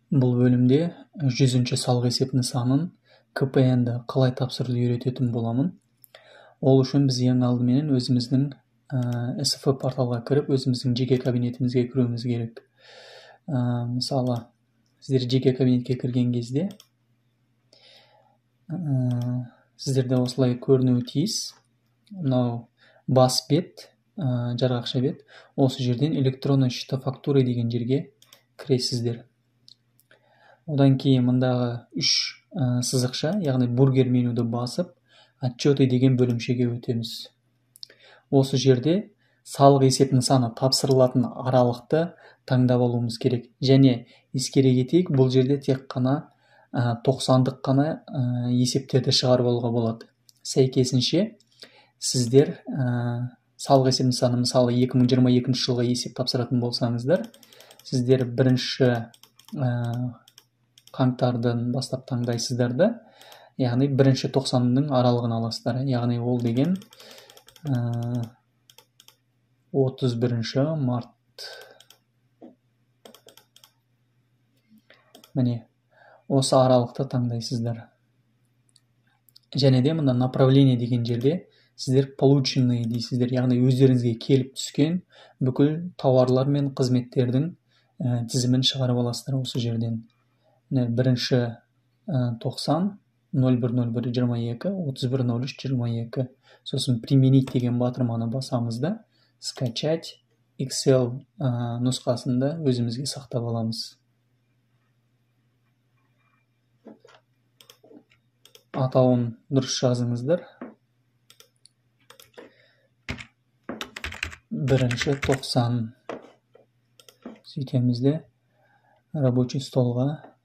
Бұл бөлімде 100-ші салық есеп нысанын КПН-ді қалай тапсыруды үйрететін боламын. Ол үшін біз ең алдымен өзіміздің SFO порталға кіріп, өзіміздің жеке кабинетімізге кіруіміз керек. Мысалы, сіздер жеке кабинетке кірген кезде сіздерде осылай көрінуі тиіс. Мынау бас бет, жарғақша бет. Осы жерден электронный счета фактуры деген жерге кіресіздер. Одан кейін мындағы 3 сызықша, яғни бургер менуді басып, отчеты деген бөлімшеге өтеміз. Осы жерде салық есеп нысаны тапсырылатын аралықты таңдап алуымыз керек. Және ескере кетейік, бұл жерде тек қана 90-дық қана есептерді шығарып алуға болады. Сәйкесінше сіздер салық есеп нысаны, мысалы 2022 жылға есеп тапсыратын болсаңыздар, сіздер бірінші қаңтардан бастап таңдайсыздар да, яғни бірінші 90-ның аралығын аласыздар. Яғни ол деген 31 март. Міне, осы аралықты таңдайсыздар. Және де мында направление деген жерде сіздер полученные дейсіздер, яғни өздеріңізге келіп түскен бүкіл тауарлар мен қызметтердің тізімін шығарып аласыздар осы жерден. Бірінші 90, 010122, 310322. Сосын применить деген батырманы басамыз да, скачать Excel нұсқасында өзімізге сақтап аламыз. Атауын дұрыс жазыңыздар. Бірінші 90. Сөйтемізде рабочий столға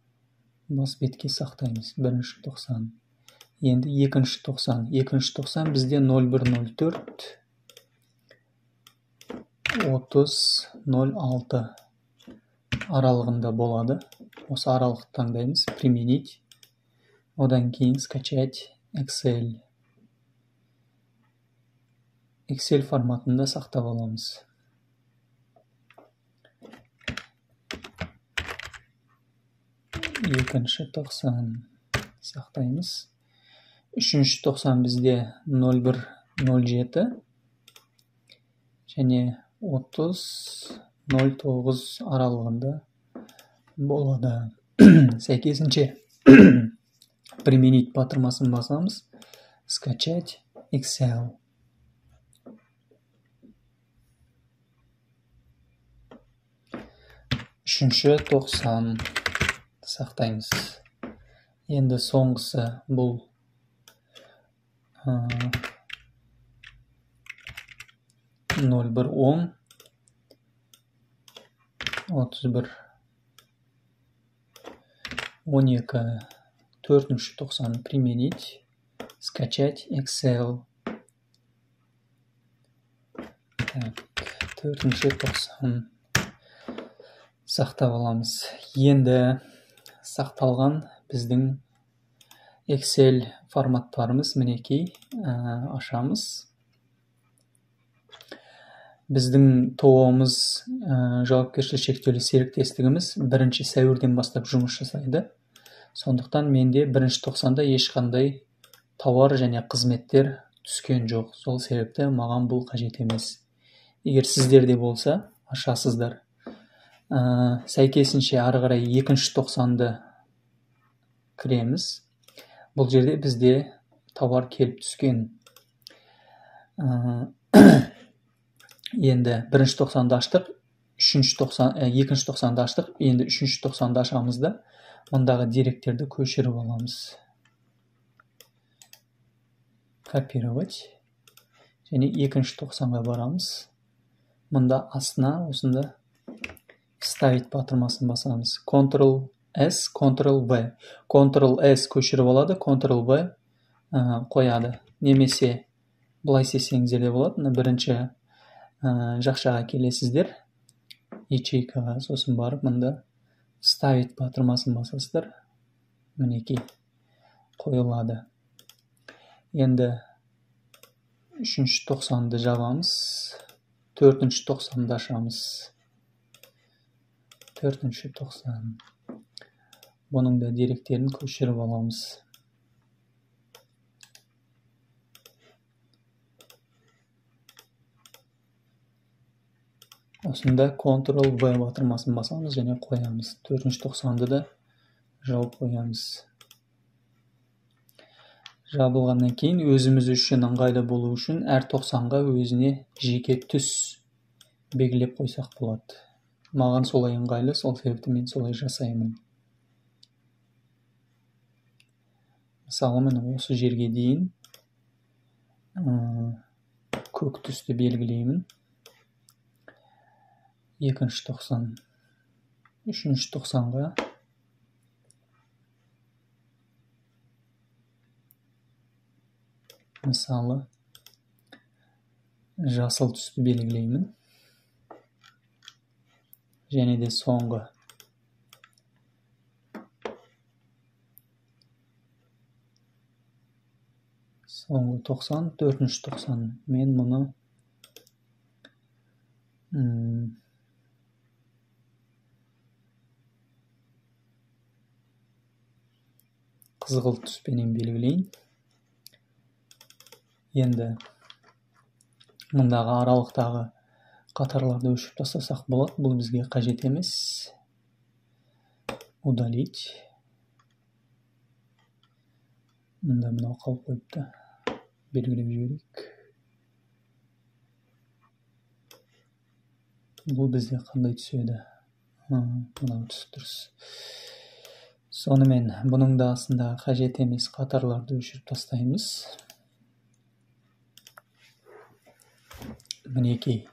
бас бетке сақтаймыз. Бірінші 90. Енді екінші 90. Екінші 90 бізде 0104 3006 аралығында болады. Осы аралықты таңдаймыз. Применить. Одан кейін скачать Excel. Excel форматында сақтап аламыз. Екінші 90 сақтаймыз. Үшінші 90 бізде 0107 және 3009 аралығында болады. Сәйкесінше применить батырмасын басамыз. Скачать Excel. Үшінші 90 сақтаймыз. Енді соңғысы бұл 0110 31 12 төртінші 90 применить, скачать Excel. Так, төртінші 90 сақтап аламыз. Енді сақталған біздің Excel форматтарымыз мінекей, ашамыз. Біздің ТО-мыз жауапкершілігі шектеулі серіктестігіміз 1 сәуірден бастап жұмыс жасайды. Сондықтан менде 1-90-да ешқандай тауар және қызметтер түскен жоқ. Сол себепті маған бұл қажет емес. Егер сіздерде болса, ашасыздар. Сәйкесінше ары қарай 2-90-ды кіреміз. Бұл жерде бізде тауар келіп түскен. Енді 1-90-ды аштық, 2-90-ды аштық, енді 3-90-ды ашамыз да, мұндағы деректерді көшіріп аламыз. Копировать. Және 2-90-ға барамыз. Мұнда астына осында вставить батырмасын басамыз. Ctrl-S, Ctrl-V. Ctrl-S көшіріп алады, Ctrl-V қояды. Немесе бұлай істесеңіздер де болады. Бірінші жақшаға келесіздер, ячейкаға, сосын барып мұнда вставить батырмасын басасыздар. Мінекей қойылады. Енді 3-90-ды жабамыз, 4-90-ды ашамыз. 4-90. Бұның да деректерін көшіріп аламыз. Осында Ctrl-V батырмасын басамыз және қоямыз. 490-ды да жауып қоямыз. Жабылғаннан кейін өзіміз үшін ыңғайлы болу үшін әр 90-ға өзіне жеке түс белгілеп қойсақ болады. Маған солай ыңғайлы, сол себепті мен солай жасаймын. Мысалы, мен осы жерге дейін көк түсті белгілеймін. Екінші 90, үшінші 90-ға мысалы жасыл түсті белгілеймін. Және де соңғы соңғы 90, төртінші 90. Мен мұны қызғылт түспенен белгілейін. Енді мұндағы аралықтағы қатарларды өшіп тастасақ болады. Бұл бізге қажет емес. Удалить. Мұнда мынау қалып қойыпты. Белгілеп жіберейік. Бұл бізде қандай түседі? Мынау түс дұрыс. Сонымен бұның да астында қажет емес қатарларды өшіріп тастаймыз. Мінекей.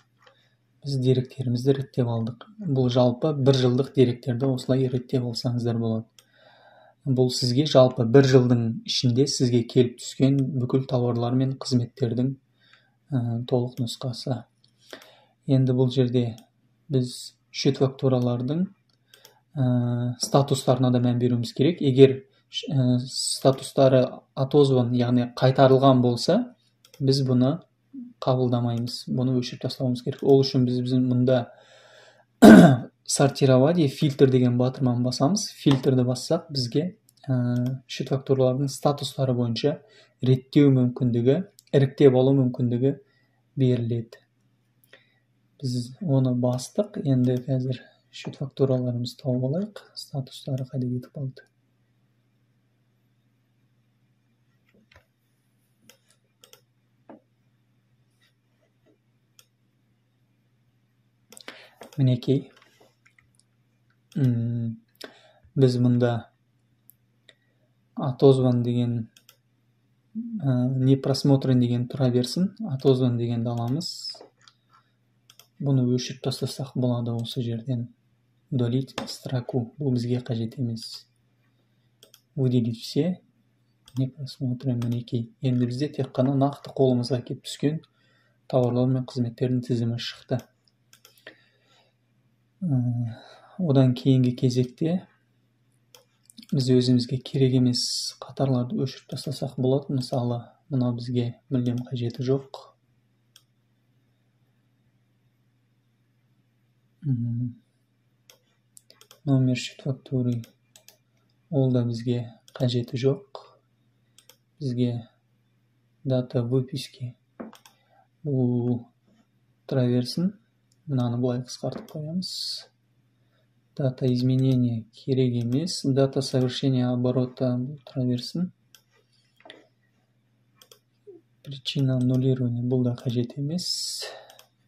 Біз деректерімізді реттеп алдық. Бұл жалпы бір жылдық деректерді осылай реттеп алсаңыздар болады. Бұл сізге жалпы бір жылдың ішінде сізге келіп түскен бүкіл тауарлар мен қызметтердің толық нұсқасы. Енді бұл жерде біз шет фактуралардың статустарына да мән беруіміз керек. Егер статустары отозван, яғни қайтарылған болса, біз бұны қабылдамаймыз. Бұны өшіріп тастауымыз керек. Ол үшін біз мұнда сортировать, фильтр деген батырманы басамыз. Фильтрді бассақ, бізге шет фактуралардың статустары бойынша реттеу мүмкіндігі, іріктеп алу мүмкіндігі беріледі. Біз оны бастық. Енді қазір шет фактураларымыз тауып алайық. Статустары қайда кетіп қалды? Мінекей. Біз мұнда отозван деген не просмотрен деген тұра берсін. Отозван дегенді аламыз. Бұны өшіріп тастасақ болады осы жерден. Удалить строку. Бұл бізге қажет емес. Выделить все. Не просмотрен. Мінекей. Енді бізде тек қана нақты қолымызға келіп түскен тауарлар мен қызметтердің тізімі шықты. Одан кейінгі кезекте біз өзімізге керек емес қатарларды өшіріп тастасақ болады. Мысалы, мынау бізге мүлдем қажеті жоқ. Номер шет фактуры. Ол да бізге қажеті жоқ. Бізге дата выписки. Бұл тұра берсін. Мынаны былай қысқартып қоямыз. Дата изменения керек емес. Дата совершения оборота тұра берсін. Причина аннулирования. Бұл да қажет емес.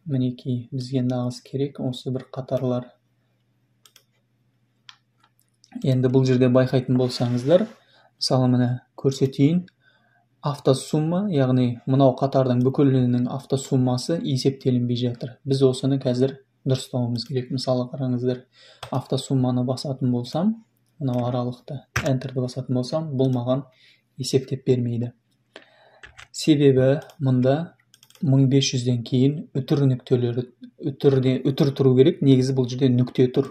Мінекей, бізге нағыз керек осы бір қатарлар. Енді бұл жерде байқайтын болсаңыздар, мысалы міне көрсетейін. Автосумма, яғни мынау қатардың бүкілінің автосуммасы есептелінбей жатыр. Біз осыны қазір дұрыстауымыз керек. Мысалы қараңыздар, автосумманы басатын болсам, мынау аралықты Enter'ді басатын болсам, бұл маған есептеп бермейді. Себебі мұнда 1500-ден кейін үтір нүктелері үтір тұру керек. Негізі бұл жерде нүкте тұр.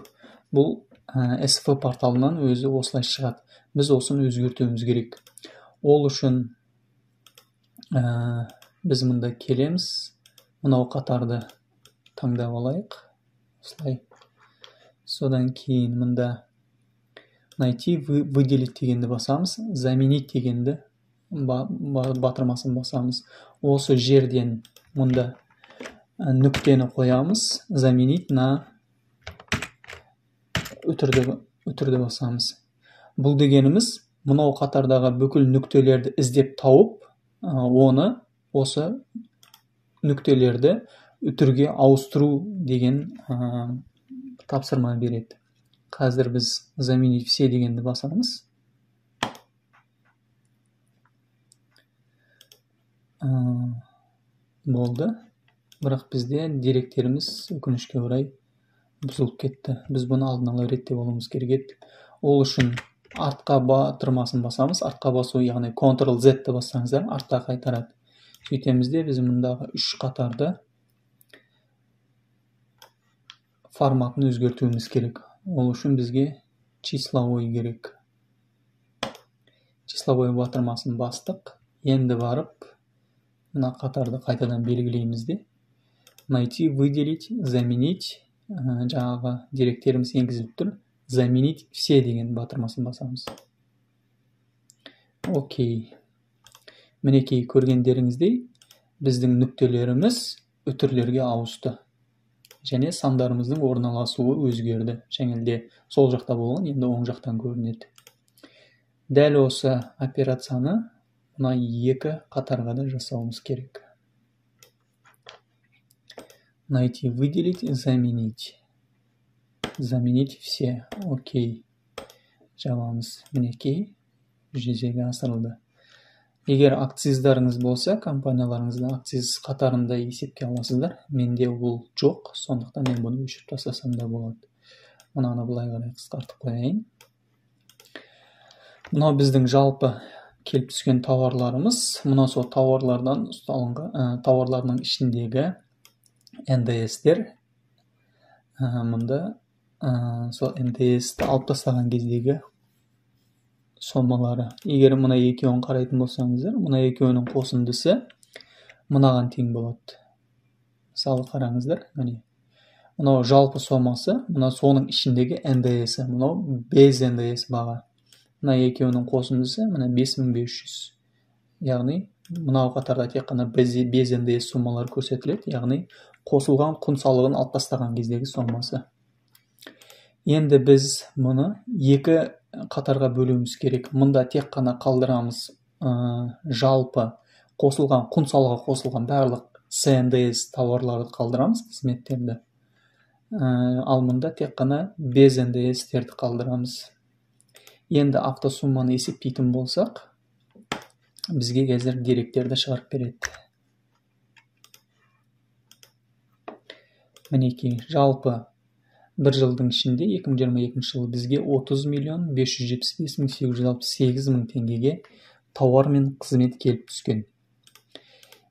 Бұл SFO порталынан өзі осылай шығады. Біз осыны өзгертуіміз керек. Ол үшін біз мұнда келеміз. Мынау қатарды таңдап алайық. Осылай. Содан кейін мұнда найти выделить дегенді басамыз, заменить дегенді батырмасын басамыз. Осы жерден мұнда нүктені қоямыз, заменить на үтірді басамыз. Бұл дегеніміз мынау қатардағы бүкіл нүктелерді іздеп тауып, оны осы нүктелерді үтірге ауыстыру деген тапсырма береді. Қазір біз заменить все дегенді басамыз. Болды. Бірақ бізде деректеріміз өкінішке орай бұзылып кетті. Біз бұны алдын ала реттеп алуымыз керек еді. Ол үшін артқа батырмасын басамыз. Артқа басу, яғни Ctrl-Z бассаңыздар, артқа қайтарады. Сөйтемізде біз мұндағы 3 қатарды форматын өзгертуіміз керек. Ол үшін бізге числовой керек. Числовой батырмасын бастық. Енді барып, мына қатарды қайтадан белгілейміз де. Найти, выделить, заменить. Жаңағы деректеріміз енгізіліп тұр. Заменить все деген батырмасын басамыз. Окей. Мінекей көргендеріңіздей, біздің нүктелеріміз үтірлерге ауысты. Және сандарымыздың орналасуы өзгерді. Және сол жақта болған, енді оң жақтан көрінеді. Дәл осы операцияны мына 2 қатарға да жасауымыз керек. Найти, выделить, заменить. Заменить все. Окей. Жабамыз. Мінекей жүзеге асырылды. Егер акциздарыңыз болса, компанияларыңызда акциз қатарында есепке аласыздар. Менде ол жоқ, сондықтан мен бұны өшіріп тастасам да болады. Мынаны былай қарай қысқартып қояйын. Мынау біздің жалпы келіп түскен тауарларымыз. Мына сол тауарлардан тауарларының ішіндегі НДС-тер. Мұнда сол НДС-ті алып тастаған кездегі сомалары. Егер мына екеуін қарайтын болсаңыздар, мына екеуінің қосындысы мынаған тең болады. Мысалы қараңыздар, мынау жалпы сомасы, мына соның ішіндегі НДС-і, мынау без НДС баға. Мына екеуінің қосындысы мына 5500. Яғни мынау қатарда тек қана без НДС сомалар көрсетіледі, яғни қосылған құн салығын алып тастаған кездегі сомасы. Енді біз мұны 2 қатарға бөлуіміз керек. Мұнда тек қана қалдырамыз жалпы қосылған, құн салығы қосылған барлық СНДС тауарларды қалдырамыз, қызметтерді. Ал мұнда тек қана без НДС-терді қалдырамыз. Енді автосумманы есептейтін болсақ, бізге қазір деректерді шығарып береді. Мінекей, жалпы бір жылдың ішінде 2022 жылы бізге 30.575.868 теңгеге тауар мен қызмет келіп түскен.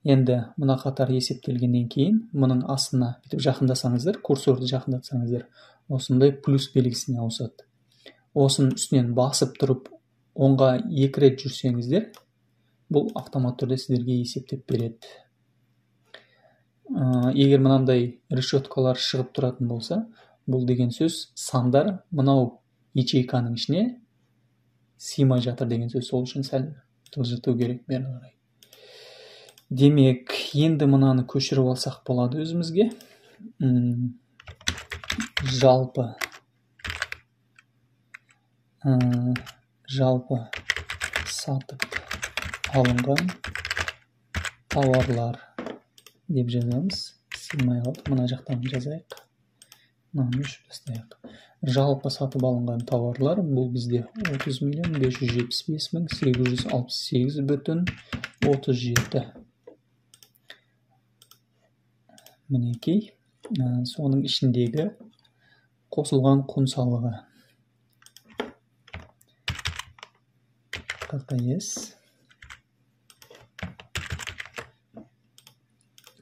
Енді мұна қатар есептелгеннен кейін, мұның астына бітіп жақындасаңыздар, курсорды жақындатсаңыздар, осындай плюс белгісіне ауысады. Осының үстінен басып тұрып, оңға 2 рет жүрсеңіздер, бұл автомат түрде сіздерге есептеп береді. Егер мынандай решеткалар шығып тұратын болса, бұл деген сөз сандар мынау ячейканың ішіне сыймай жатыр деген сөз. Сол үшін сәл жылжыту керек бері қарай. Демек, енді мынаны көшіріп алсақ болады өзімізге. Жалпы сатып алынған тауарлар деп жазамыз. Сыймай қалды, мына жақтан жазайық. Мынаны өшіріп тастайық. Жалпы сатып алынған тауарлар бұл бізде 30.575.868,37. Мінекей, соның ішіндегі қосылған құн салығы.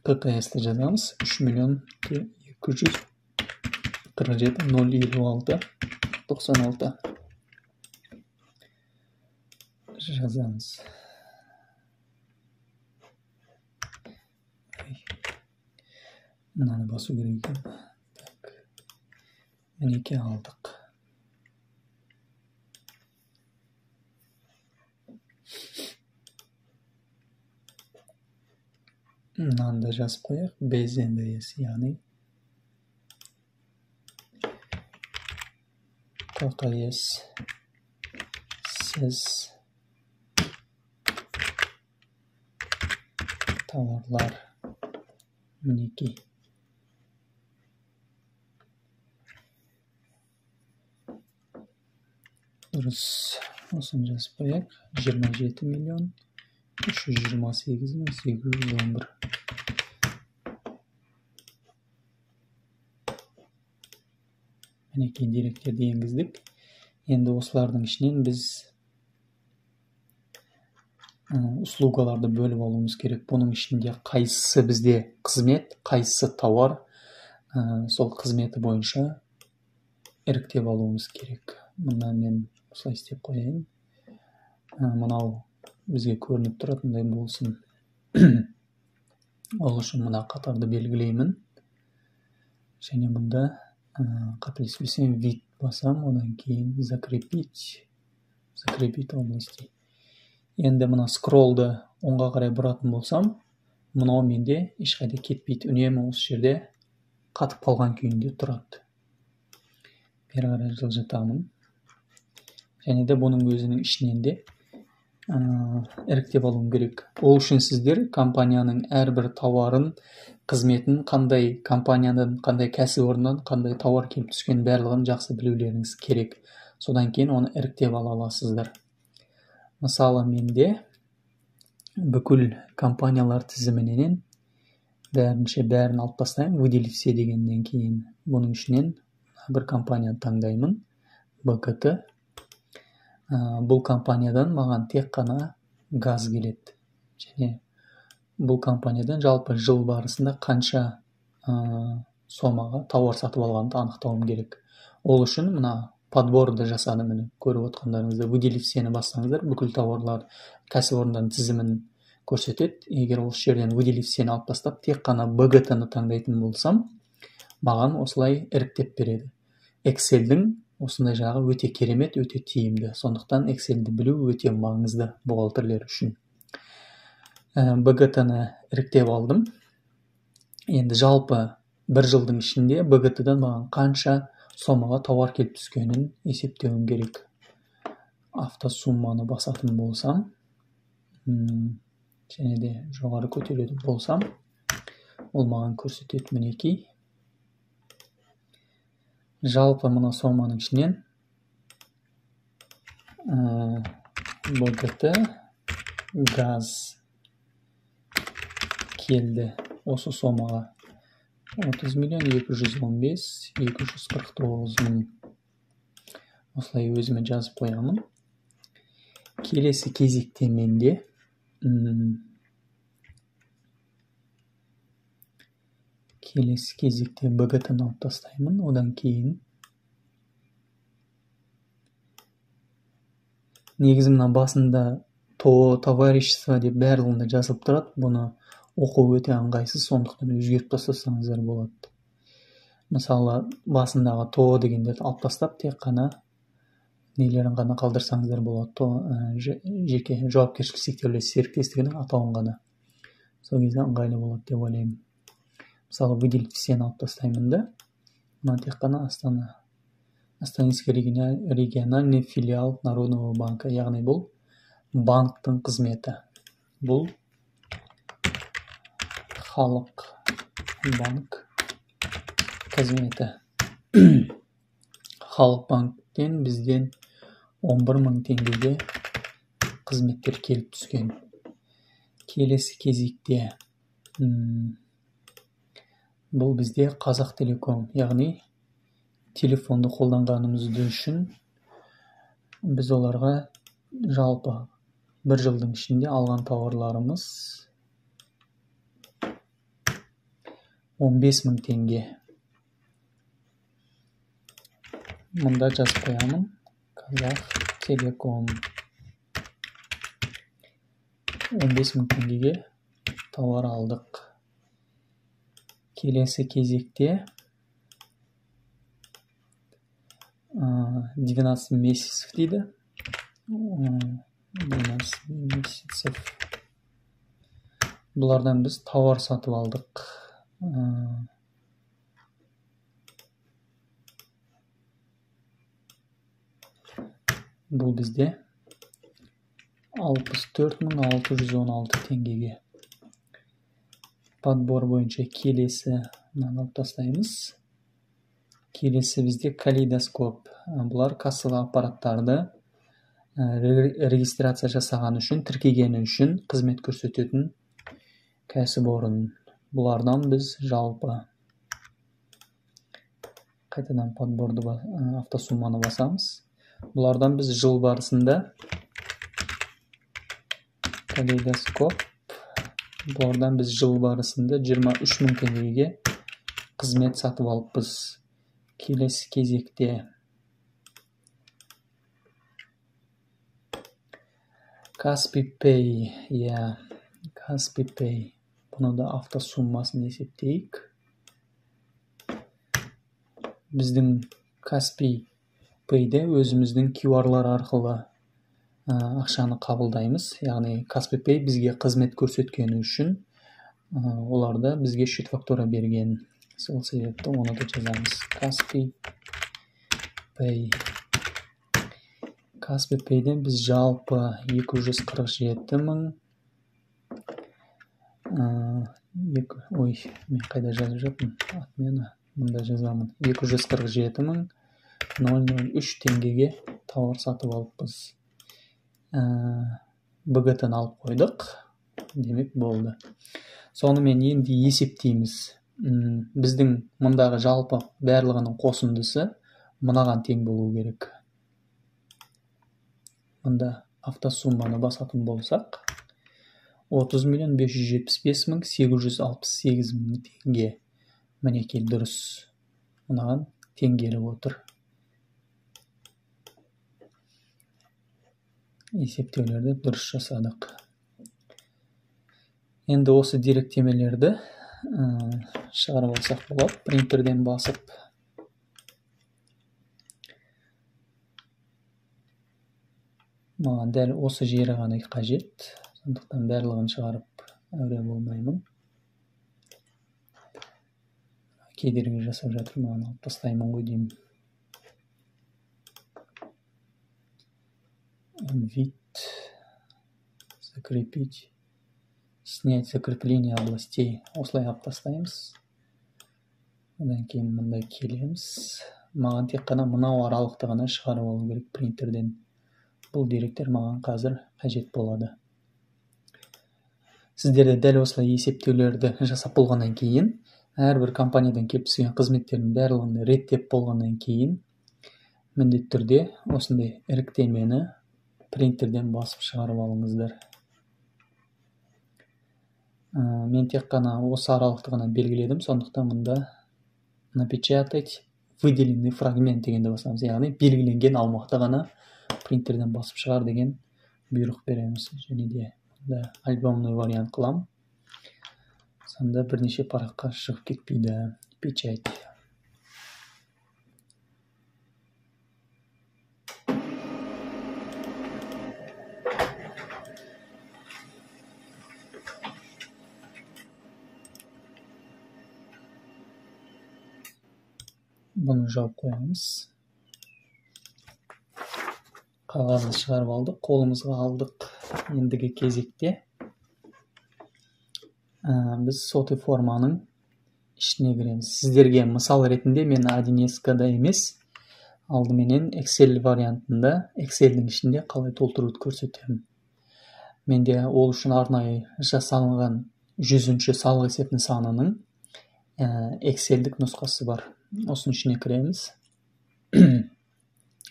ККС-ті жазамыз. 3.247.056.96 жазамыз. Мынаны басу керек екен. Мінекей алдық. мынаны да жазып қояйық. Без НДС, яғни тоқтайыз. Сіз тауарлар мінекей. Дұрыс, осыны жазып қояйық. 27 миллион 328.811. Мінекей деректерді енгіздік. Енді осылардың ішінен біз услугаларды бөліп алуымыз керек. Бұның ішінде қайсысы бізде қызмет, қайсысы тауар, сол қызметі бойынша іріктеп алуымыз керек. Мұнда мен осылай істеп қояйын. Мынау бізге көрініп тұратындай болсын. Ол үшін мына қатарды белгілеймін. Және мұнда қателеспесем вид басам, одан кейін закрепить области. Енді мына скроллды оңға қарай бұратын болсам, мынау менде ешқайда кетпейді. Үнемі осы жерде қатып қалған күйінде тұрады. Бері қарай жылжытамын. Және де бұның өзінің ішінен де іріктеп алуым керек. Ол үшін сіздер компанияның әрбір тауарын, қызметін, қандай компаниядан, қандай кәсіпорыннан, қандай тауар келіп түскен барлығын жақсы білулеріңіз керек. Содан кейін оны іріктеп ала аласыздар. Мысалы, менде бүкіл компаниялар тізімінен бәрін алып тастаймын. Выделить все дегеннен кейін бұның ішінен бір компанияны таңдаймын. БКТ. Бұл компаниядан маған тек қана газ келеді. Және бұл компаниядан жалпы жыл барысында қанша сомаға тауар сатып алғанды анықтауым керек. Ол үшін мына подборды жасадым, міне көріп отқандарыңызда. Выделить всені бассаңыздар, бүкіл тауарлар кәсіпорындардың тізімін көрсетеді. Егер осы жерден выделить всені алып тастап, тек қана БГТ-ны таңдайтын болсам, маған осылай іріктеп береді. Excel'дің осындай жағы өте керемет, өте тиімді. Сондықтан Excel'ді білу өте маңызды бухгалтерлер үшін. БГТ-ны іріктеп алдым. Енді жалпы бір жылдың ішінде БГТ-дан маған қанша сомаға тауар келіп түскенін есептеуім керек. Автосумманы басатын болсам, және де жоғары көтеретін болсам, ол маған көрсетеді мінекей. Жалпы мұна соманың ішінен БГТ газ келді. Осы сомаға 30 миллион 215.249 мың. Осылай өзіме жазып қоямын. Келесі кезекте менде БГТ-ны алып тастаймын. Одан кейін негізі мына басында товарищество деп барлығында жазылып тұрады. Бұны оқу өте ыңғайсыз, сондықтан өзгертіп тастасаңыздар болады. Мысалы, басындағы ТО дегендерді алып тастап, тек қана нелерін ғана қалдырсаңыздар болады. Жеке жауапкершілігі шектеулі серіктестігінің атауын ғана. Сол кезде ыңғайлы болады деп ойлаймын. Мысалы, выделить всені алып тастаймын да. Мына тек қана Астанинский региональный филиал Народного банка. Яғни бұл банктың қызметі. Бұл халық банк қызметі. Халық банктен бізден 11 мың теңгеге қызметтер келіп түскен. Келесі кезекте бұл бізде Қазақ Телеком, яғни телефонды қолданғанымызды үшін біз оларға жалпы бір жылдың ішінде алған тауарларымыз 15 мың теңге. Мұнда жазып қоямын. Қазақ Телеком 15 мың теңгеге тауар алдық. Келесі кезекте 12 месяцев дейді. 12 месяцев Бұлардан біз тауар сатып алдық. Бұл бізде 64.616 теңгеге. Подбор бойынша келесі алып тастаймыз. Келесі бізде калейдоскоп. Бұлар кассалық аппараттарды регистрация жасаған үшін, тіркегені үшін қызмет көрсететін кәсіпорын. Бұлардан біз жалпы қайтадан подборды автосумманы басамыз. Бұлардан біз жыл барысында калейдоскоп. Бұлардан біз жыл барысында 23.000 теңгеге қызмет сатып алыппыз. Келесі кезекте Каспий Пэй. Каспий Пэй. Бұны да автосуммасын есептейік. Біздің Каспий Пэйде өзіміздің QR-лар арқылы ақшаны қабылдаймыз. Яғни Каспий Пэй бізге қызмет көрсеткені үшін оларда бізге счет фактура берген. Сол себепті оны да жазамыз. Каспий Пэй. Каспий Пэйден біз жалпы 247.000. Мен қайда жазып жатырмын? Отмена. Мұнда жазамын. 247.003 теңгеге тауар сатып алыппыз. БГТ-ны алып қойдық. Демек болды. Сонымен енді есептейміз. Біздің мұндағы жалпы барлығының қосындысы мынаған тең болу керек. Мұнда автосумманы басатын болсақ, 30.575.868 теңге. Мінекей дұрыс. Мынаған тең келіп отыр. Есептеулерді дұрыс жасадық. Енді осы деректемелерді шығарып алсақ болады. Принтерден басып. Маған дәл осы жері ғана қажет. Сондықтан барлығын шығарып әуре болмаймын. Кедергі жасап жатыр, маған алып тастаймын ғой деймін. Вид. Закрепить. Снять закрепление областей. Осылай алып тастаймыз. Одан кейін мында келеміз. Маған тек қана мынау аралықты ғана шығарып алу керек принтерден. Бұл деректер маған қазір қажет болады. Сіздерде дәл осылай есептеулерді жасап болғаннан кейін, әрбір компаниядан келіп түскен қызметтердің барлығын реттеп болғаннан кейін, міндетті түрде осындай іріктемені принтерден басып шығарып алыңыздар. Мен тек қана осы аралықты ғана белгіледім, сондықтан мұнда напечатать выделенный фрагмент дегенді басамыз. Яғни белгіленген аумақты ғана принтерден басып шығар деген бұйрық береміз. Және де альбомный вариант қылам. Сонда бірнеше параққа шығып кетпейді. Печать. Бұны жауып қоямыз. Қағазды шығарып алдық, қолымызға алдық. Ендігі кезекте біз соты форманың ішіне кіреміз. Сіздерге мысал ретінде мен A1S'да емес, алдыменен Excel вариантында, Excel'дің ішінде қалай толтыруды көрсетемін. Менде ол үшін арнайы жасалынған 100-ші салық есеп нысанының Excel'дік нұсқасы бар. Осының ішіне кіреміз.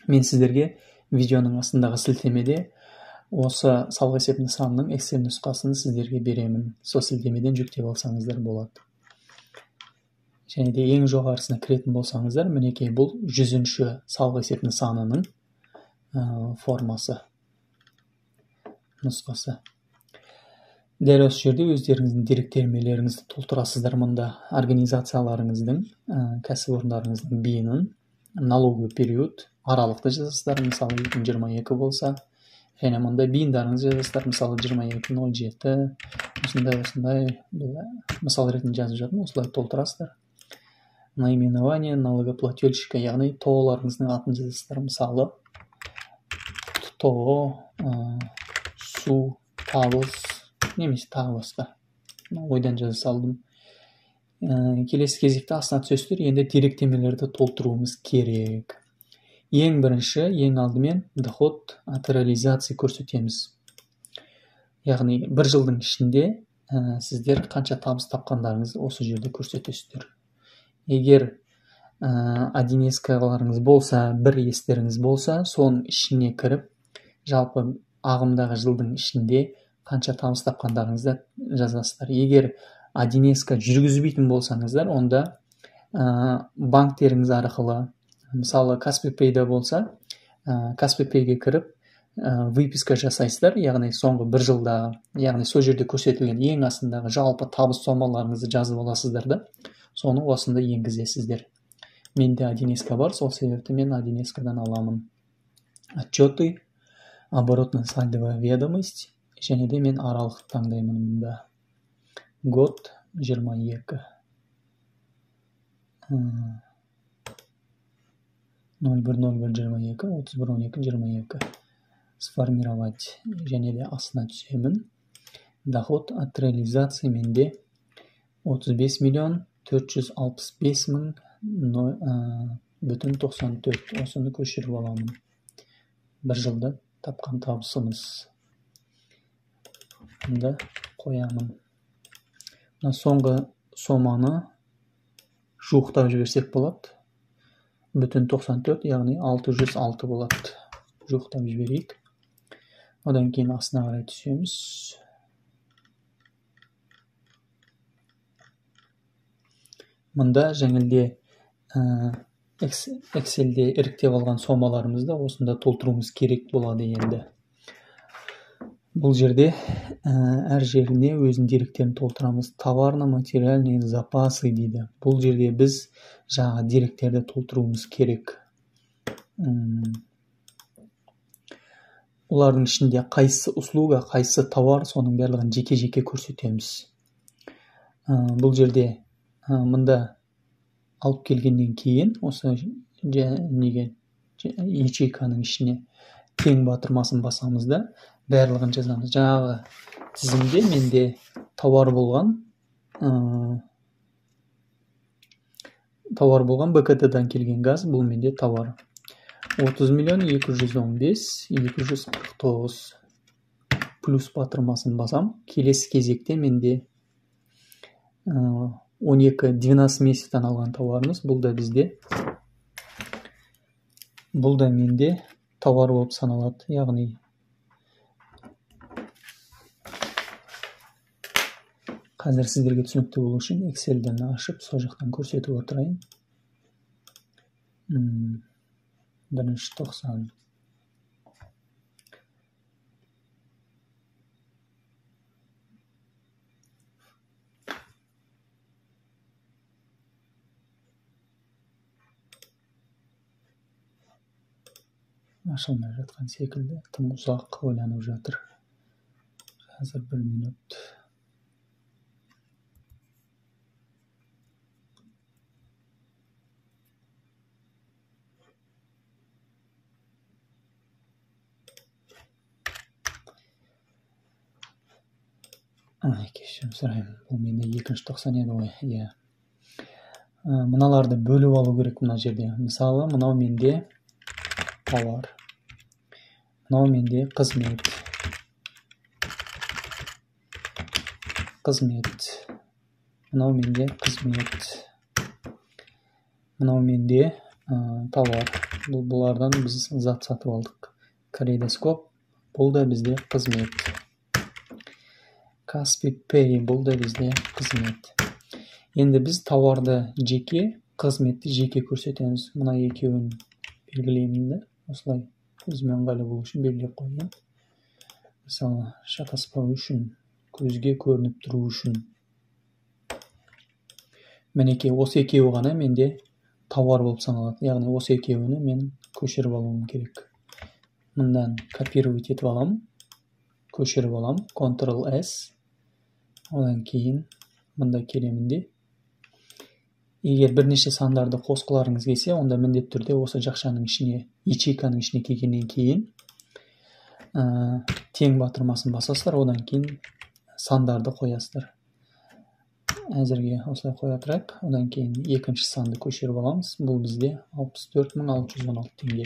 Мен сіздерге видеоның астындағы сілтемеде осы салық есеп нысанының Excel нұсқасын сіздерге беремін. Сол сілтемеден жүктеп алсаңыздар болады. Және де ең жоғарысына кіретін болсаңыздар, мінекей бұл 100-ші салық есеп нысанының формасы, нұсқасы. Дәл осы жерде өздеріңіздің деректермелеріңізді толтырасыздар. Мұнда организацияларыңыздың, кәсіпорындарыңыздың бейінін, налоговый период, аралықты жазасыздар. Мысалы 2022 болса, және мында бейіндарыңызды жазасыздар. Мысалы 22.07 осындай мысал ретінде жазып жатырмын. Осылай толтырасыздар. Наименование налогоплательщика, яғни тооларыңыздың атын жазасыздар. Мысалы тоо, су, табыс немесе тағы басқа. Ойдан жаза салдым. Келесі кезекте астына түсесіздер. Енді деректемелерді толтыруымыз керек. Ең бірінші, ең алдымен доход от реализации көрсетеміз. Яғни бір жылдың ішінде сіздер қанша табыс тапқандарыңызды осы жерде көрсетесіздер. Егер 1С-ларыңыз болса, 1С-теріңіз болса, соның ішіне кіріп, жалпы ағымдағы жылдың ішінде қанша табыс тапқандарыңызды жазасыздар. Егер 1С жүргізбейтін болсаңыздар, онда банктеріңіз арқылы, мысалы Каспи Пейда болса, Каспи Пейге кіріп, выписка жасайсыздар, яғни соңғы бір жылда, яғни сол жерде көрсетілген ең астындағы жалпы табыс сомаларыңызды жазып аласыздар да, соны осында енгізесіздер. Менде 1С бар, сол себепті мен 1С-дан аламын. Отчеты, оборотная сальдовая ведомость, және де мен аралық таңдаймын мұнда. Год 22. 01.01.22, 31.12.22. Сформировать. Және де астына түсемін. Доход от реализации менде 35.465.94. Осыны көшіріп аламын. Бір жылда тапқан табысымыз. Мұнда қоямын. Соңғы соманы жуықтап жіберсек болады. 94, яғни 606 болады. Жуықтап жіберейік. Одан кейін астына қарай түсеміз. Мұнда жаңылде Excel'де іріктеп алған сомаларымызды осында толтыруымыз керек болады енді. Бұл жерде әр жеріне өзінің деректерін толтырамыз. Товарно-материальные запасы дейді. Бұл жерде біз жаңа деректерді толтыруымыз керек. Олардың ішінде қайсы услуга, қайсы товар, соның барлығын жеке-жеке көрсетеміз. Бұл жерде мұнда алып келгеннен кейін осы ячейканың ішіне тең батырмасын басамыз да барлығын жазамыз. Жаңағы тізімде менде товар болған БКТ-дан келген газ, бұл менде товар. 30.215.249 плюс батырмасын басам. Келесі кезекте менде 12 месяцтен алған товарымыз. Бұл да менде товар болып саналады. Яғни қазір сіздерге түсінікті болу үшін Excel'ден ашып, сол жақтан көрсетіп отырайын. 1.90. Ашылмай жатқан секілді, тым ұзақ ойланып жатыр. Қазір 1 минут. Кешірім сұраймын. Бұл менде 2.90 еді ғой. Мыналарды бөліп алу керек мына жерде. Мысалы, мынау менде товар. Мынау менде қызмет. Мынау менде қызмет. Мынау менде товар. Бұлардан біз зат сатып алдық. Калейдоскоп. Бұл да бізде қызмет. Каспи Пей. Бұл да бізде қызмет. Енді біз товарды жеке, қызметті жеке көрсетеміз. Мына екеуін белгілеймін де. Осылай өзіме ыңғайлы болу үшін белгілеп қойдым. Мысалы, шатаспау үшін, көзге көрініп тұру үшін. Мінекей, осы екеуі ғана менде товар болып саналады. Яғни осы екеуіні мен көшіріп алуым керек. мындан копировать етіп аламын, көшіріп аламын, Ctrl-S. Одан кейін мында келемін де. Егер бірнеше сандарды қосқыларыңыз келсе, онда міндетті түрде осы жақшаның ішіне, ячейканың ішіне келгеннен кейін тең батырмасын басасыздар, одан кейін сандарды қоясыздар. Әзірге осылай қоя тұрайық. Одан кейін екінші санды көшіріп аламыз. Бұл бізде 64.616 теңге.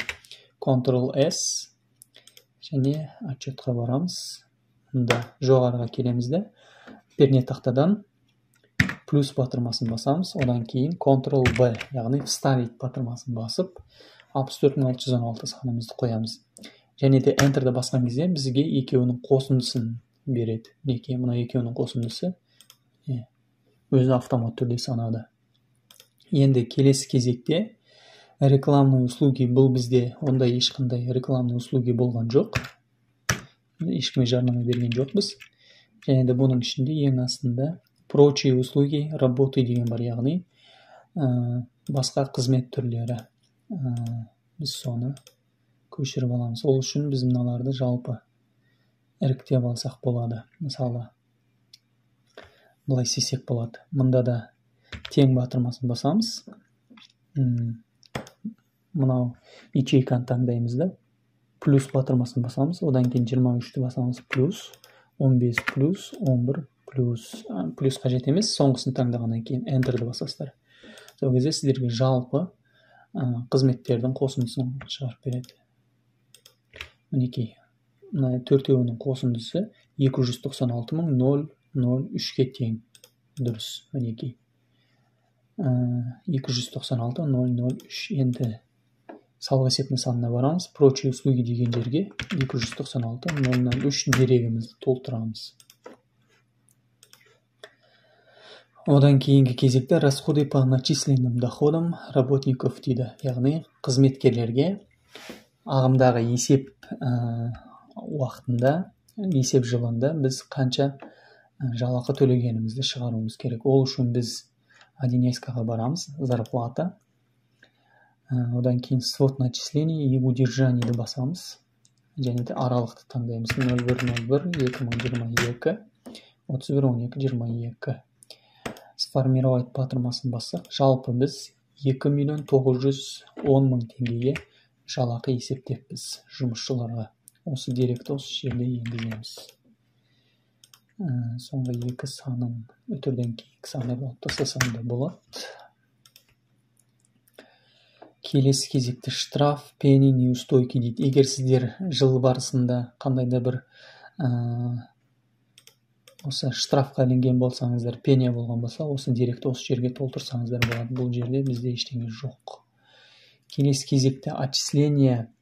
Ctrl-S және отчетқа барамыз. Мұнда жоғарыға келеміз де. Пернетақтадан плюс батырмасын басамыз. Одан кейін Ctrl-V, яғни вставить батырмасын басып, 64.616 санымызды қоямыз. Және де Enter'ді басқан кезде бізге екеуінің қосындысын береді. Мына екеуінің қосындысы өзі автомат түрде санады. Енді келесі кезекте рекламный услуги, бұл бізде ондай ешқандай рекламный услуги болған жоқ. Ешкімге жарнама берген жоқпыз. Және де бұның ішінде ең астында прочие услуги работы деген бар, яғни басқа қызмет түрлері. Біз соны көшіріп аламыз. Ол үшін біз мыналарды жалпы іріктеп алсақ болады. Мысалы, былай істесек болады. Мында да тең батырмасын басамыз. Мынау ячейканы таңдаймыз да. Плюс батырмасын басамыз. Одан кейін 23-ті басамыз. Плюс 15 плюс 11 плюс. Плюс қажет емес. Соңғысын таңдағаннан кейін Enter'ді басасыздар. Сол кезде сіздерге жалпы қызметтердің қосындысын шығарып береді. Мінекей. Мына төртеуінің қосындысы 296.003-ке тең. Дұрыс. Мінекей. 296.003. Енді салғы есеп нысанына барамыз. Прочие услуги деген жерге 296.003 дерегімізді толтырамыз. Одан кейінгі кезекте расходы по начисленным доходам работников дейді. Яғни қызметкерлерге ағымдағы есеп уақытында, есеп жылында біз қанша жалақы төлегенімізді шығаруымыз керек. Ол үшін біз 1С-ға барамыз, зарплата. Одан кейін свод начислений и удержаниеді басамыз. Және де аралықты таңдаймыз. 01.01.2022, 31.12.22. Сформировать батырмасын бассақ, жалпы біз 2.910.000 теңгеге жалақы есептеппіз жұмысшыларға. Осы деректі осы жерде енгіземіз. Соңғы екі санын өтірден кейінгі саны болып тастасам да болады. Келесі кезекте штраф, пени, неустойки дейді. Егер сіздер жыл барысында қандайда бір осы штрафқа ілінген болсаңыздар, пения болған болса, осы деректі осы жерге толтырсаңыздар болады. Бұл жерде бізде ештеңе жоқ. Келесі кезекте отчисление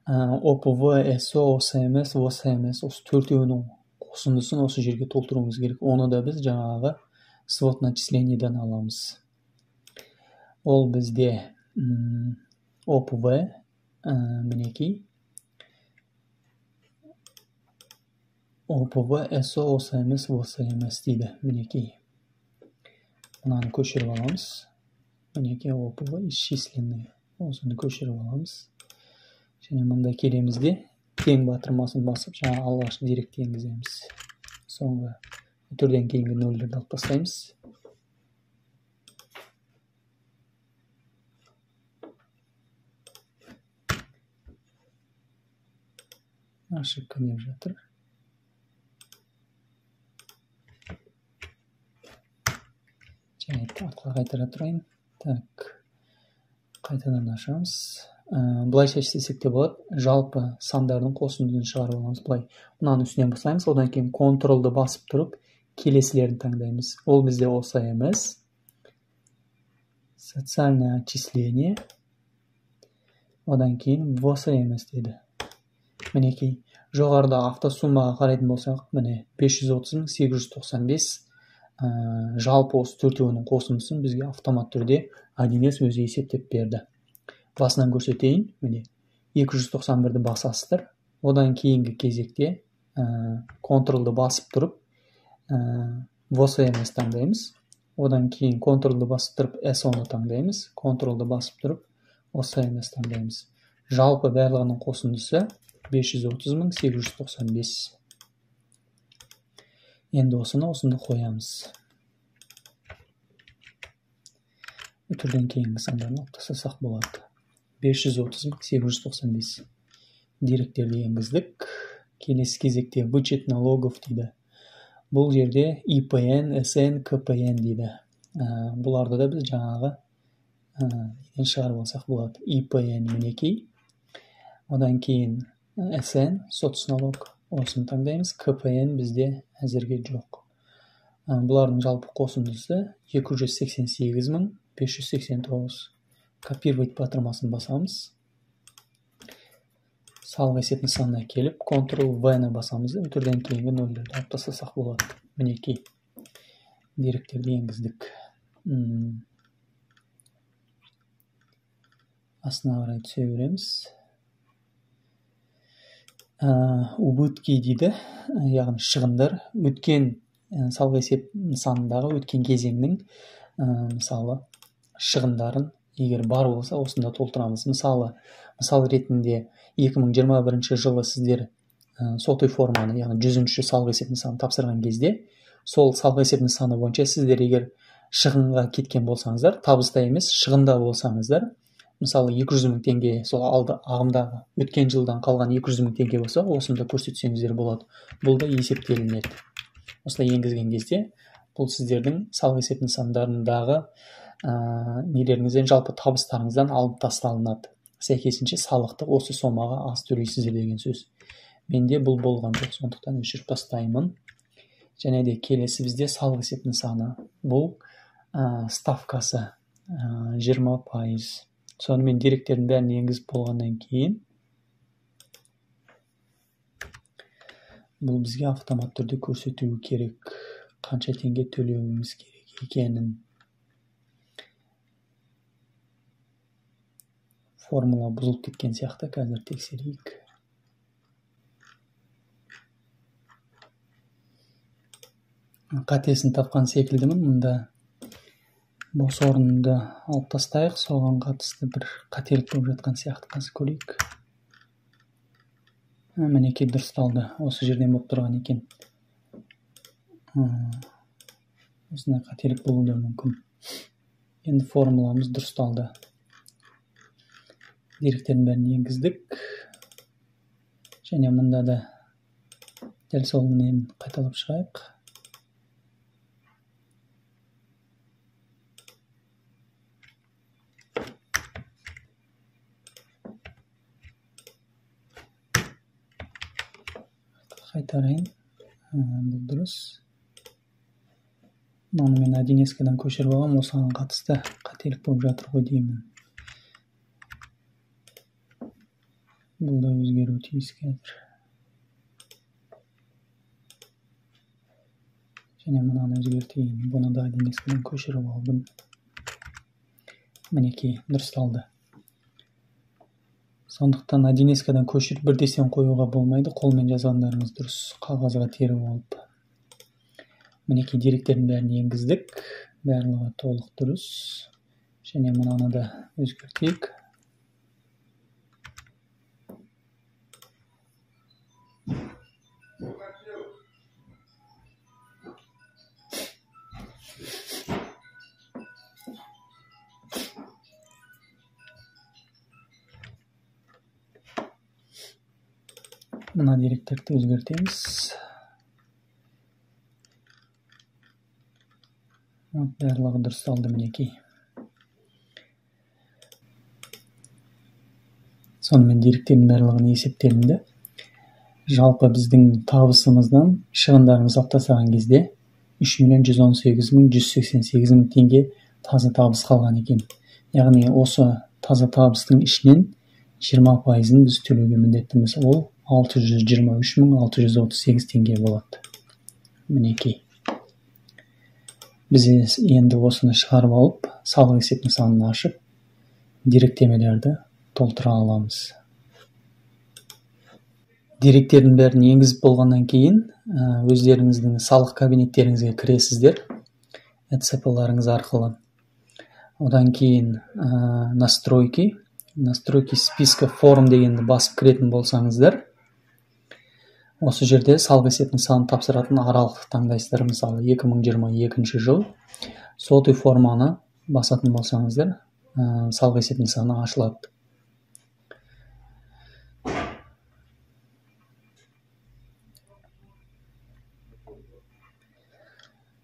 ОПВ, СО, ОСМС, ОСМС, осы төртеуінің қосындысын осы жерге толтыруымыз керек. Оны да біз жаңағы свод начисленийден аламыз. Ол бізде ОПВ, мінекей, ОПВ, СО, ОСМС, ОСМС дейді. Мінекей. Мынаны көшіріп аламыз. Мінекей ОПВ исчисленный. Осыны көшіріп аламыз. Және мында келемізде тең батырмасын басып, жаңа алғашқы деректі енгіземіз. Соңғы өтірден кейінгі нөлдерді алып тастаймыз. Ошибка деп жатыр. Және артқа қайтара тұрайын. Так, қайтадан ашамыз. Бұлайша істесек те болады. Жалпы сандардың қосындысын шығарып аламыз. Бұлай. Мынаны үстінен басаймыз. Одан кейін Ctrl-ды басып тұрып, келесілерін таңдаймыз. Ол бізде ОСМС, социальное отчисление, одан кейін ОСМС деді. Мінекей, жоғарыда автосуммаға қарайтын болсақ, міне 530.895 жалпы осы төртеуінің қосындысын бізге автомат түрде 1С өзі есептеп берді. Басынан көрсетейін, міне 291-ді басасыздар. Одан кейінгі кезекте Ctrl-ды басып тұрып, ОСМС таңдаймыз. Одан кейін Ctrl-ды басып тұрып, SO-ны таңдаймыз. Ctrl-ды басып тұрып, ОСМС таңдаймыз. Жалпы барлығының қосындысы 530.895. Енді осыны қоямыз. Үтірден кейінгі сандарын алып тастасақ болады. 530.895. Деректерді енгіздік. Келесі кезекте вычет налогов дейді. Бұл жерде ИПН, СН, КПН дейді. Бұларды да біз жаңағы шығарып алсақ болады. ИПН мінекей. Одан кейін СН, соцналог, осыны таңдаймыз. КПН бізде әзірге жоқ. Бұлардың жалпы қосындысы 288.589. Копировать батырмасын басамыз. Салық есеп нысанына келіп, Ctrl-V-ні басамыз. Үтірден кейінгі нөлдерді алып тастасақ болады. Мінекей. Деректерді енгіздік. Астына қарай түсе береміз. Убытки дейді, яғни шығындар. Өткен салық есеп нысанындағы өткен кезеңнің мысалы шығындарын егер бар болса, осында толтырамыз. Мысал ретінде 2021 жылы сіздер сотой форманы, яғни 100-ші салық есеп нысанын тапсырған кезде, сол салық есеп нысаны бойынша сіздер егер шығынға кеткен болсаңыздар, табыста емес, шығында болсаңыздар, мысалы 200.000 теңге сол ағымдағы өткен жылдан қалған 200.000 теңге болса, осында көрсетсеңіздер болады. Бұл да есептелінеді. Осылай енгізген кезде, бұл сіздердің салық есеп нысандарындағы нелеріңізден, жалпы табыстарыңыздан алып тасталынады. Сәйкесінше салықты осы сомаға аз төлейсіздер деген сөз. Менде бұл болған жоқ, сондықтан өшіріп тастаймын. Және де келесі бізде салық есеп нысаны. Бұл ставкасы 20%. Сонымен деректердің бәрін енгізіп болғаннан кейін бұл бізге автомат түрде көрсетуі керек. Қанша теңге төлеуіміз керек екенін. Формула бұзылып кеткен сияқты, қазір тексерейік. Қатесін тапқан секілдімін. Мұнда бос орынды алып тастайық. Соған қатысты бір қателік болып жатқан сияқты, қазір көрейік. Мінекей дұрысталды. Осы жерден болып тұрған екен. Осындай қателік болуы мүмкін. Енді формуламыз дұрысталды. Деректердің бәрін енгіздік. Және мұнда да дәл солмен қайталап шығайық. Қайтарайын. Бұл дұрыс. Мұны мен 1С-дан көшіріп алам, осыған қатысты қателік болып жатыр ғой деймін. Бұл да өзгеру тиіс қазір. Және мұнаны өзгертейін. Бұны да 1С-дан көшіріп алдым. Мінекей, дұрысталды. Сондықтан 1С-дан көшіріп бірдесен қоюға болмайды. Қолмен жазғандарыңыз дұрыс, қағазға теріп алып. Мінекей, деректердің бәрін енгіздік. Барлығы толық дұрыс. Және мұнаны да өзгертейік. Мына деректерді өзгертеміз. Барлығы дұрысталды мінекей. Сонымен деректердің барлығын есептелінді. Жалпы біздің табысымыздан шығындарымыз алып тастаған кезде 3.118.188 теңге таза табыс қалған екен. Яғни осы таза табыстың ішінен 20%-ын біз төлеуге міндеттіміз. Ол 623.638 теңге болады. Мінекей. Біз енді осыны шығарып алып, салық есеп нысанын ашып, деректемелерді толтыра аламыз. Деректердің бәрін енгізіп болғаннан кейін, өздеріңіздің салық кабинеттеріңізге кіресіздер, ЭЦП-ларыңыз арқылы. Одан кейін настройки списка форм дегенді басып кіретін болсаңыздар, Осы жерде салық есептің санын тапсыратын аралықты таңдайсыздар. Мысалы 2022 жыл сотый форманы басатын болсаңыздар, салық есептің саны ашылады.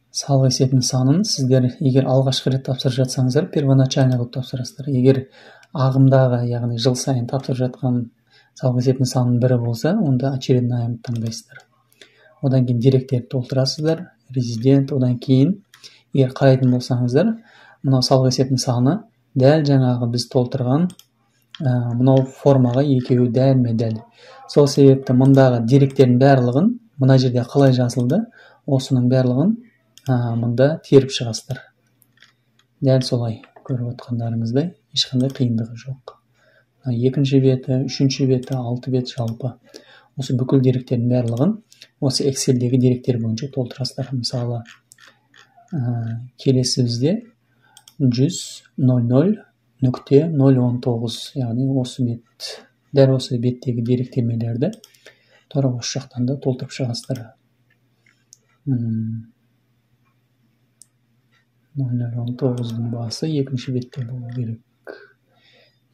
Салық есептің санын сіздер егер алғашқы рет тапсырып жатсаңыздар, первоначальный қылып тапсырасыздар. Егер ағымдағы, яғни жыл сайын тапсырып жатқан салық есептің санының бірі болса, онда очередной таңдайсыздар. Одан кейін деректерді толтырасыздар, резидент, одан кейін егер қарайтын болсаңыздар, мынау салық есептің саны дәл жаңағы біз толтырған мынау формаға екеуі дәлме-дәл. Сол себепті мұндағы деректердің барлығын мына жерде қалай жазылды, осының барлығын мұнда теріп шығасыздар. Дәл солай көріп отқандарыңыздай ешқандай қиындығы жоқ. Екінші беті, үшінші беті, 6 бет жалпы. Осы бүкіл деректердің барлығын осы Excel-дегі деректер бойынша толтырасыздар. Мысалы, келесі бізде 100.0.019, яғни осы бет, дәл осы беттегі деректемелерді тура осы жақтан да толтырып шығасыздар. 0.019-ның басы екінші бетте болу керек.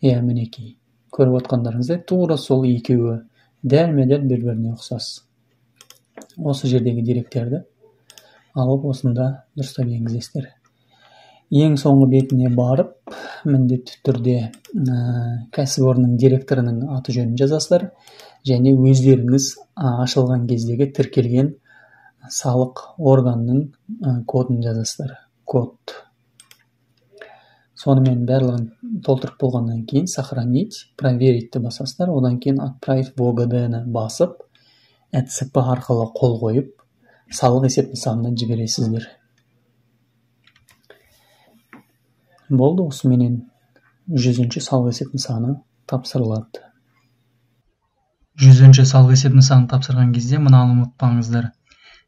Мінекей, көріп отқандарыңыздай тура сол екеуі дәлме-дәл бір-біріне ұқсас. Осы жердегі деректерді алып осында дұрыстап енгізесіздер. Ең соңғы бетіне барып, міндетті түрде кәсіпорынның директорының аты жөнін жазасыздар және өздеріңіз ашылған кездегі тіркелген салық органының кодын жазасыздар. Код. Сонымен барлығын толтырып болғаннан кейін сохранить, проверить басасыздар. Одан кейін отправить в ОГД-ні басып, ЭЦП арқылы қол қойып, салық есептің санына жібересіздер. Болды, осыменен 100-ші салық есептің саны тапсырылады. 100-ші салық есептің саны тапсырған кезде мынаны ұмытпаңыздар.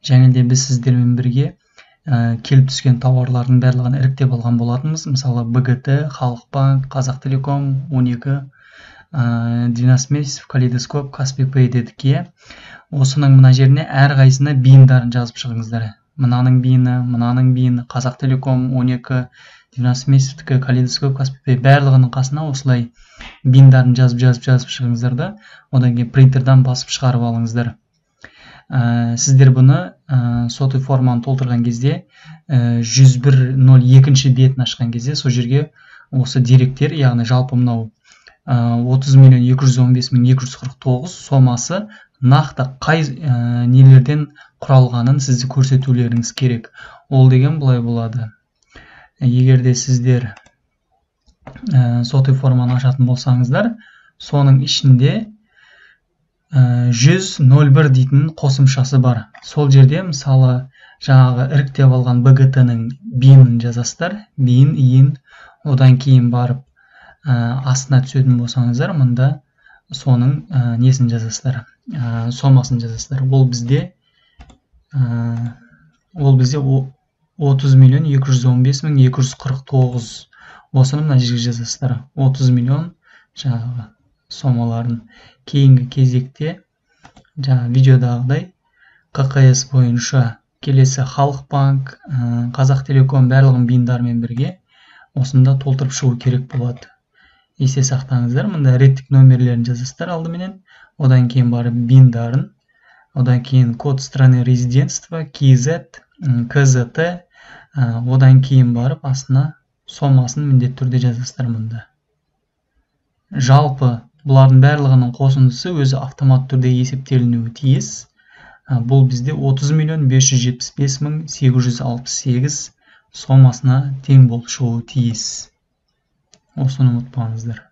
Және де біз сіздермен бірге келіп түскен тауарлардың барлығын іріктеп алған болатынбыз. Мысалы, БГТ, Халықбанк, Қазақтелеком, 12, 12 месяцев, Калейдоскоп, Каспий Пэй дедік. Осының мына жеріне әр қайсына бейіндарын жазып шығыңыздар. Мынаның бейіні, Қазақтелеком, 12, 12 месяцтікі, Калейдоскоп, Каспий Пэй барлығының қасына осылай бейіндарын жазып шығыңыздар да, одан кейін принтердан басып шығарып алыңыздар. Сіздер бұны соты форманы толтырған кезде 101.02 бетін ашқан кезде сол жерге осы деректер, яғни жалпы мынау 30.215.249 сомасы нақты қай нелерден құралғанын сізді көрсетулеріңіз керек. Ол деген былай болады. Егер де сіздер соты форманы ашатын болсаңыздар, соның ішінде 100.01 дейтін қосымшасы бар. Сол жерде мысалы жаңағы іріктеп алған БГТ-ның бейінін жазасыздар. Бейін, иін, одан кейін барып астына түсетін болсаңыздар, мұнда соның несін жазасыздар, сомасын жазасыздар. Ол бізде 30.215.249. Осыны мына жерге жазасыздар. 30 миллион жаңағы сомаларын. Кейінгі кезекте видеодағыдай ККС бойынша келесі Халықбанк, Қазақтелеком барлығын бейіндармен бірге осында толтырып шығу керек болады. Есте сақтаңыздар, мұнда реттік номерлерін жазасыздар алдыменен, одан кейін барып бейіндарын, одан кейін код страны резидентства, KZ, КЗТ, одан кейін барып астына сомасын міндетті түрде жазасыздар мұнда. Жалпы бұлардың барлығының қосындысы өзі автомат түрде есептелінуі тиіс. Бұл бізде 30.575.868 сомасына тең болып шығуы тиіс. Осыны ұмытпаңыздар.